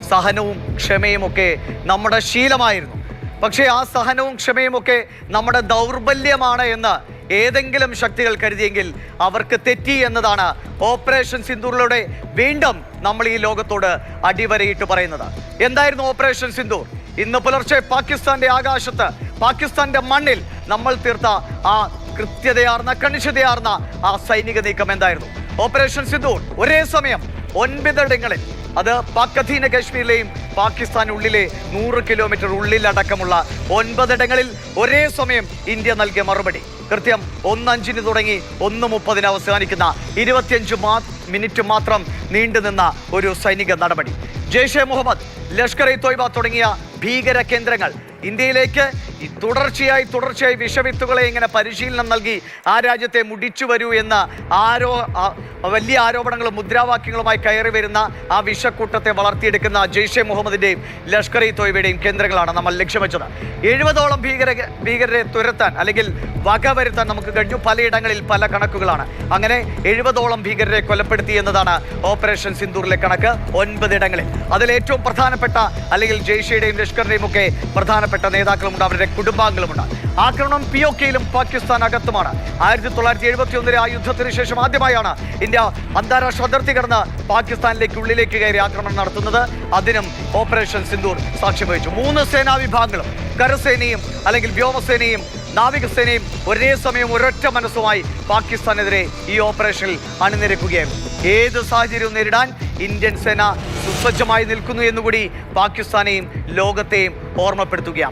സഹനവും ക്ഷമയുമൊക്കെ നമ്മുടെ ശീലമായിരുന്നു. പക്ഷേ ആ സഹനവും ക്ഷമയുമൊക്കെ നമ്മുടെ ദൗർബല്യമാണ് എന്ന് ഏതെങ്കിലും ശക്തികൾ കരുതിയെങ്കിൽ അവർക്ക് തെറ്റി എന്നതാണ് ഓപ്പറേഷൻ സിന്ദൂറിലൂടെ വീണ്ടും നമ്മൾ ഈ ലോകത്തോട് അടിവരയിട്ട് പറയുന്നത്. എന്തായിരുന്നു ഓപ്പറേഷൻ സിന്ദൂർ? ഇന്ന് പുലർച്ചെ പാകിസ്ഥാന്റെ ആകാശത്ത്, പാകിസ്ഥാന്റെ മണ്ണിൽ നമ്മൾ തീർത്ത ആ കൃത്യതയാർന്ന, കണിശതയാർന്ന ആ സൈനിക നീക്കം എന്തായിരുന്നു? ഓപ്പറേഷൻ സിന്ദൂർ ഒരേ സമയം 9 ഇടങ്ങളിൽ, അത് പാക് അധീന കാശ്മീരിലെയും പാകിസ്ഥാനുള്ളിലെ 100 കിലോമീറ്റർ ഉള്ളിലടക്കമുള്ള 9 ഇടങ്ങളിൽ ഒരേ സമയം ഇന്ത്യ നൽകിയ മറുപടി. കൃത്യം 1:05 തുടങ്ങി 1:30 അവസാനിക്കുന്ന 25 മിനിറ്റ് മാത്രം നീണ്ടുനിന്ന ഒരു സൈനിക നടപടി. ജെയ്ഷെ മുഹമ്മദ്, ലഷ്കർ ഇ തോയ്ബ തുടങ്ങിയ ഭീകര കേന്ദ്രങ്ങൾ ഇന്ത്യയിലേക്ക് തുടർച്ചയായി വിഷവിത്തുകളെ ഇങ്ങനെ പരിശീലനം നൽകി ആ രാജ്യത്തെ മുടിച്ചു വരൂ എന്ന വലിയ ആരോപണങ്ങളും മുദ്രാവാക്യങ്ങളുമായി കയറി വരുന്ന ആ വിഷക്കൂട്ടത്തെ വളർത്തിയെടുക്കുന്ന ജെയ്ഷെ മുഹമ്മദിന്റെയും ലഷ്കർ ഇ തോയ്ബയുടെയും കേന്ദ്രങ്ങളാണ് നമ്മൾ ലക്ഷ്യം വെച്ചത്. 70ഓളം ഭീകരരെ തുരത്താൻ അല്ലെങ്കിൽ വകവരുത്താൻ നമുക്ക് കഴിഞ്ഞു. പലയിടങ്ങളിൽ പല കണക്കുകളാണ്. അങ്ങനെ 70ഓളം ഭീകരരെ കൊലപ്പെടുത്തി എന്നതാണ് ഓപ്പറേഷൻ സിന്ദൂറിലെ കണക്ക്. 9 ഇടങ്ങളിൽ. അതിൽ ഏറ്റവും പ്രധാനപ്പെട്ട, അല്ലെങ്കിൽ ജെയ്ഷയുടെയും ലഷ്കറിന്റെയും ഒക്കെ പ്രധാനപ്പെട്ട നേതാക്കളുമുണ്ട്, അവരുടെ കുടുംബാംഗങ്ങളുമുണ്ട്. ആക്രമണം POKയിലും പാകിസ്ഥാൻ അകത്തുമാണ്. 1971 ആ യുദ്ധത്തിന് ശേഷം ആദ്യമായാണ് ഇന്ത്യ അന്താരാഷ്ട്ര അതിർത്തി കടന്ന് പാകിസ്ഥാനിലേക്ക് ഉള്ളിലേക്ക് കയറി ആക്രമണം നടത്തുന്നത്. അതിനും ഓപ്പറേഷൻ സിന്ദൂർ സാക്ഷ്യം വഹിച്ചു. 3 സേനാ വിഭാഗങ്ങളും, കരസേനയും അല്ലെങ്കിൽ വ്യോമസേനയും നാവികസേനയും ഒരേ സമയം ഒരൊറ്റ മനസ്സുമായി പാകിസ്ഥാനെതിരെ ഈ ഓപ്പറേഷനിൽ അണിനിരക്കുകയായിരുന്നു. ഏത് സാഹചര്യവും നേരിടാൻ ഇന്ത്യൻ സേന സുസജ്ജമായി നിൽക്കുന്നു എന്നുകൂടി പാകിസ്ഥാനെയും ലോകത്തെയും ഓർമ്മപ്പെടുത്തുകയാണ്.